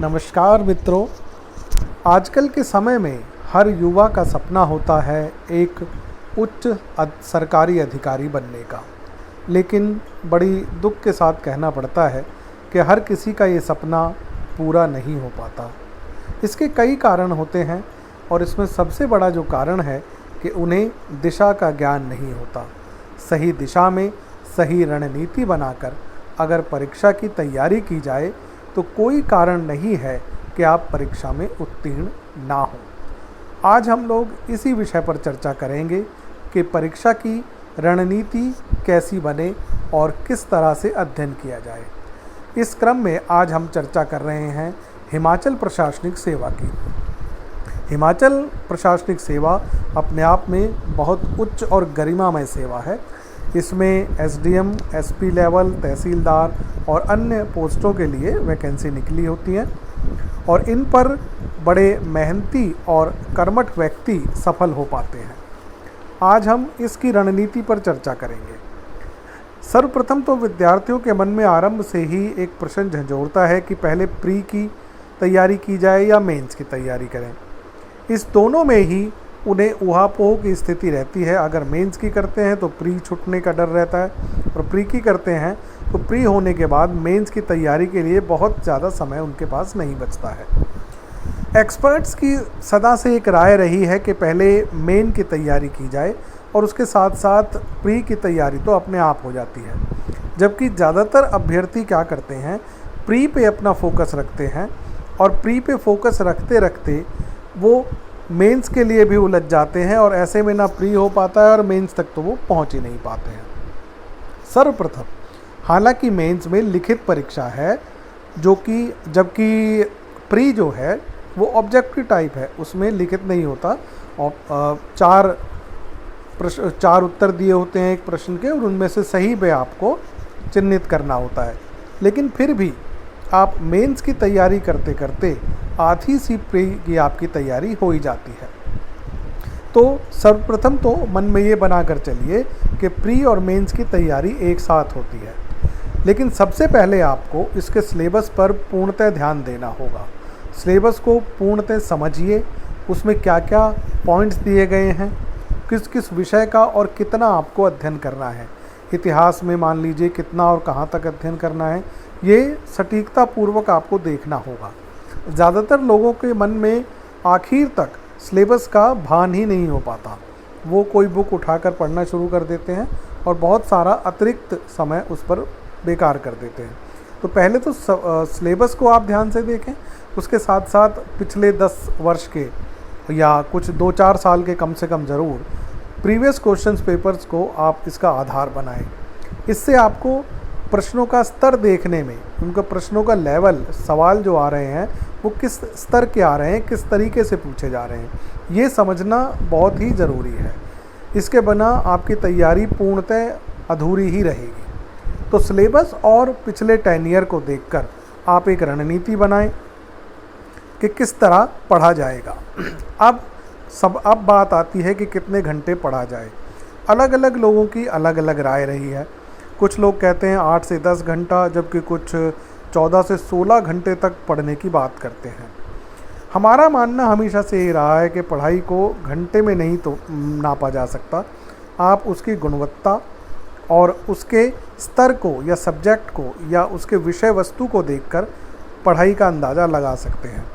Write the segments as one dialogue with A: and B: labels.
A: नमस्कार मित्रों। आजकल के समय में हर युवा का सपना होता है एक उच्च सरकारी अधिकारी बनने का, लेकिन बड़ी दुख के साथ कहना पड़ता है कि हर किसी का ये सपना पूरा नहीं हो पाता। इसके कई कारण होते हैं और इसमें सबसे बड़ा जो कारण है कि उन्हें दिशा का ज्ञान नहीं होता। सही दिशा में सही रणनीति बनाकर अगर परीक्षा की तैयारी की जाए तो कोई कारण नहीं है कि आप परीक्षा में उत्तीर्ण ना हो। आज हम लोग इसी विषय पर चर्चा करेंगे कि परीक्षा की रणनीति कैसी बने और किस तरह से अध्ययन किया जाए। इस क्रम में आज हम चर्चा कर रहे हैं हिमाचल प्रशासनिक सेवा की। हिमाचल प्रशासनिक सेवा अपने आप में बहुत उच्च और गरिमामय सेवा है। इसमें एसडीएम, एसपी लेवल, तहसीलदार और अन्य पोस्टों के लिए वैकेंसी निकली होती हैं और इन पर बड़े मेहनती और कर्मठ व्यक्ति सफल हो पाते हैं। आज हम इसकी रणनीति पर चर्चा करेंगे। सर्वप्रथम तो विद्यार्थियों के मन में आरंभ से ही एक प्रश्न झंझोड़ता है कि पहले प्री की तैयारी की जाए या मेंस की तैयारी करें। इस दोनों में ही उन्हें ऊहापोह की स्थिति रहती है। अगर मेंस की करते हैं तो प्री छूटने का डर रहता है और प्री की करते हैं तो प्री होने के बाद मेंस की तैयारी के लिए बहुत ज़्यादा समय उनके पास नहीं बचता है। एक्सपर्ट्स की सदा से एक राय रही है कि पहले मेन की तैयारी की जाए और उसके साथ साथ प्री की तैयारी तो अपने आप हो जाती है। जबकि ज़्यादातर अभ्यर्थी क्या करते हैं, प्री पे अपना फोकस रखते हैं और प्री पे फोकस रखते रखते वो मेंस के लिए भी उलझ जाते हैं और ऐसे में ना प्री हो पाता है और मेंस तक तो वो पहुंच ही नहीं पाते हैं। सर्वप्रथम, हालांकि मेंस में लिखित परीक्षा है जबकि प्री जो है वो ऑब्जेक्टिव टाइप है, उसमें लिखित नहीं होता और चार उत्तर दिए होते हैं एक प्रश्न के और उनमें से सही पे आपको चिन्हित करना होता है। लेकिन फिर भी आप मेंस की तैयारी करते करते आधी सी प्री की आपकी तैयारी हो ही जाती है। तो सर्वप्रथम तो मन में ये बनाकर चलिए कि प्री और मेंस की तैयारी एक साथ होती है, लेकिन सबसे पहले आपको इसके सिलेबस पर पूर्णतः ध्यान देना होगा। सिलेबस को पूर्णतः समझिए, उसमें क्या क्या पॉइंट्स दिए गए हैं, किस किस विषय का और कितना आपको अध्ययन करना है। इतिहास में मान लीजिए कितना और कहाँ तक अध्ययन करना है, ये सटीकता पूर्वक आपको देखना होगा। ज़्यादातर लोगों के मन में आखिर तक सिलेबस का भान ही नहीं हो पाता। वो कोई बुक उठाकर पढ़ना शुरू कर देते हैं और बहुत सारा अतिरिक्त समय उस पर बेकार कर देते हैं। तो पहले तो सिलेबस को आप ध्यान से देखें, उसके साथ साथ पिछले 10 वर्ष के या कुछ 2-4 साल के कम से कम ज़रूर प्रीवियस क्वेश्चंस पेपर्स को आप इसका आधार बनाएं। इससे आपको प्रश्नों का स्तर देखने में, उनका प्रश्नों का लेवल, सवाल जो आ रहे हैं वो किस स्तर के आ रहे हैं, किस तरीके से पूछे जा रहे हैं, ये समझना बहुत ही ज़रूरी है। इसके बिना आपकी तैयारी पूर्णतः अधूरी ही रहेगी। तो सिलेबस और पिछले 10 ईयर को देखकर आप एक रणनीति बनाएं कि किस तरह पढ़ा जाएगा। अब बात आती है कि कितने घंटे पढ़ा जाए। अलग अलग लोगों की अलग अलग राय रही है। कुछ लोग कहते हैं 8 से 10 घंटा, जबकि कुछ 14 से 16 घंटे तक पढ़ने की बात करते हैं। हमारा मानना हमेशा से ही रहा है कि पढ़ाई को घंटे में नहीं तो नापा जा सकता। आप उसकी गुणवत्ता और उसके स्तर को या सब्जेक्ट को या उसके विषय वस्तु को देखकर पढ़ाई का अंदाज़ा लगा सकते हैं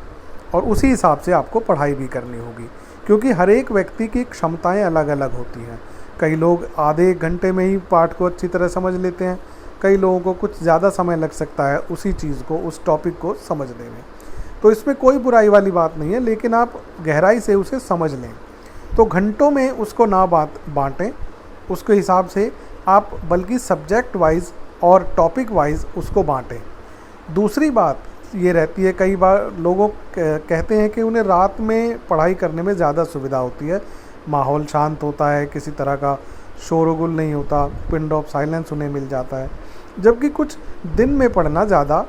A: और उसी हिसाब से आपको पढ़ाई भी करनी होगी, क्योंकि हर एक व्यक्ति की क्षमताएं अलग अलग होती हैं। कई लोग आधे 1 घंटे में ही पाठ को अच्छी तरह समझ लेते हैं, कई लोगों को कुछ ज़्यादा समय लग सकता है उसी चीज़ को, उस टॉपिक को समझने में। तो इसमें कोई बुराई वाली बात नहीं है, लेकिन आप गहराई से उसे समझ लें। तो घंटों में उसको ना बाँटें, उसके हिसाब से आप बल्कि सब्जेक्ट वाइज और टॉपिक वाइज उसको बाँटें। दूसरी बात ये रहती है, कई बार लोगों कहते हैं कि उन्हें रात में पढ़ाई करने में ज़्यादा सुविधा होती है, माहौल शांत होता है, किसी तरह का शोरगुल नहीं होता, पिन ऑफ साइलेंस उन्हें मिल जाता है, जबकि कुछ दिन में पढ़ना ज़्यादा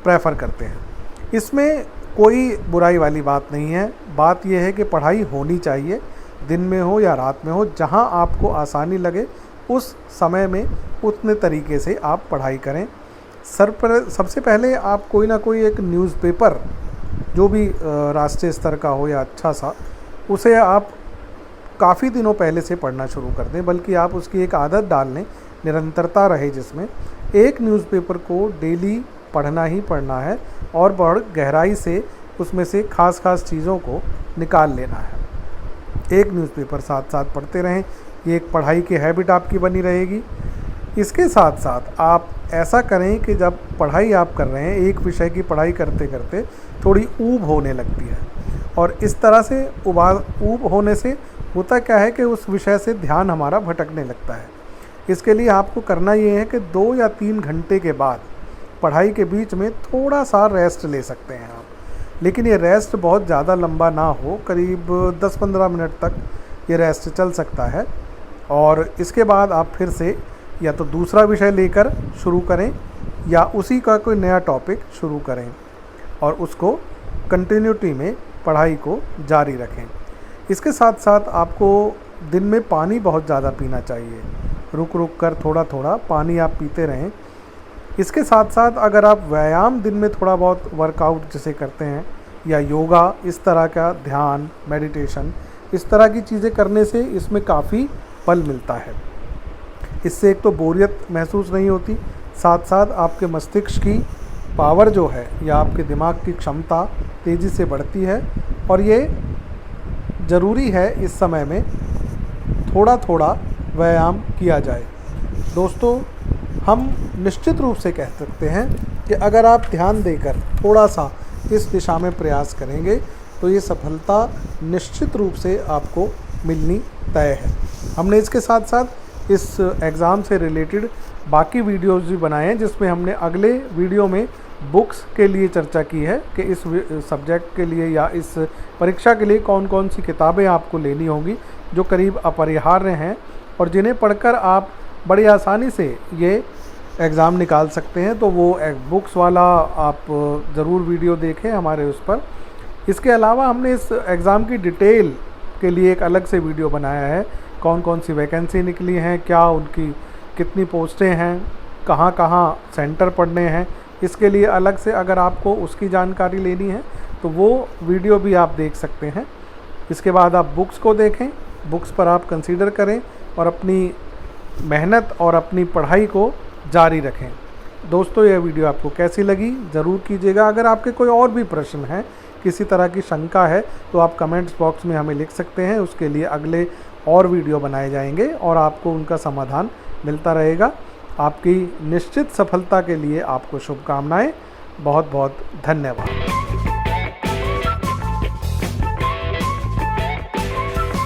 A: प्रेफर करते हैं। इसमें कोई बुराई वाली बात नहीं है। बात यह है कि पढ़ाई होनी चाहिए, दिन में हो या रात में हो, जहां आपको आसानी लगे उस समय में उतने तरीके से आप पढ़ाई करें। सबसे पहले आप कोई ना कोई एक न्यूज़पेपर, जो भी राष्ट्रीय स्तर का हो या अच्छा सा, उसे आप काफ़ी दिनों पहले से पढ़ना शुरू कर दें, बल्कि आप उसकी एक आदत डाल लें, निरंतरता रहे जिसमें एक न्यूज़पेपर को डेली पढ़ना ही पढ़ना है और बड़ गहराई से उसमें से खास चीज़ों को निकाल लेना है। एक न्यूज़पेपर साथ साथ पढ़ते रहें, ये एक पढ़ाई की हैबिट आपकी बनी रहेगी। इसके साथ साथ आप ऐसा करें कि जब पढ़ाई आप कर रहे हैं, एक विषय की पढ़ाई करते करते थोड़ी ऊब होने लगती है, और इस तरह से ऊब होने से होता क्या है कि उस विषय से ध्यान हमारा भटकने लगता है। इसके लिए आपको करना ये है कि 2 या 3 घंटे के बाद पढ़ाई के बीच में थोड़ा सा रेस्ट ले सकते हैं आप, लेकिन ये रेस्ट बहुत ज़्यादा लंबा ना हो, करीब 10-15 मिनट तक ये रेस्ट चल सकता है। और इसके बाद आप फिर से या तो दूसरा विषय लेकर शुरू करें या उसी का कोई नया टॉपिक शुरू करें और उसको कंटिन्यूटी में पढ़ाई को जारी रखें। इसके साथ साथ आपको दिन में पानी बहुत ज़्यादा पीना चाहिए, रुक रुक कर थोड़ा थोड़ा पानी आप पीते रहें। इसके साथ साथ अगर आप व्यायाम दिन में थोड़ा बहुत वर्कआउट जैसे करते हैं या योगा, इस तरह का ध्यान, मेडिटेशन, इस तरह की चीज़ें करने से इसमें काफ़ी फल मिलता है। इससे एक तो बोरियत महसूस नहीं होती, साथ साथ आपके मस्तिष्क की पावर जो है या आपके दिमाग की क्षमता तेज़ी से बढ़ती है, और ये ज़रूरी है इस समय में थोड़ा थोड़ा व्यायाम किया जाए। दोस्तों, हम निश्चित रूप से कह सकते हैं कि अगर आप ध्यान देकर थोड़ा सा इस दिशा में प्रयास करेंगे तो ये सफलता निश्चित रूप से आपको मिलनी तय है। हमने इसके साथ साथ इस एग्ज़ाम से रिलेटेड बाकी वीडियोज़ भी बनाए हैं, जिसमें हमने अगले वीडियो में बुक्स के लिए चर्चा की है कि इस सब्जेक्ट के लिए या इस परीक्षा के लिए कौन कौन सी किताबें आपको लेनी होंगी, जो करीब अपरिहार्य हैं और जिन्हें पढ़कर आप बड़ी आसानी से ये एग्ज़ाम निकाल सकते हैं। तो वो बुक्स वाला आप ज़रूर वीडियो देखें हमारे उस पर। इसके अलावा हमने इस एग्ज़ाम की डिटेल के लिए एक अलग से वीडियो बनाया है, कौन कौन सी वैकेंसी निकली हैं, क्या उनकी कितनी पोस्टें हैं, कहाँ कहाँ सेंटर पढ़ने हैं। इसके लिए अलग से अगर आपको उसकी जानकारी लेनी है तो वो वीडियो भी आप देख सकते हैं। इसके बाद आप बुक्स को देखें, बुक्स पर आप कंसीडर करें और अपनी मेहनत और अपनी पढ़ाई को जारी रखें। दोस्तों, यह वीडियो आपको कैसी लगी ज़रूर कीजिएगा। अगर आपके कोई और भी प्रश्न हैं, किसी तरह की शंका है, तो आप कमेंट्स बॉक्स में हमें लिख सकते हैं। उसके लिए अगले और वीडियो बनाए जाएंगे और आपको उनका समाधान मिलता रहेगा। आपकी निश्चित सफलता के लिए आपको शुभकामनाएं। बहुत बहुत धन्यवाद।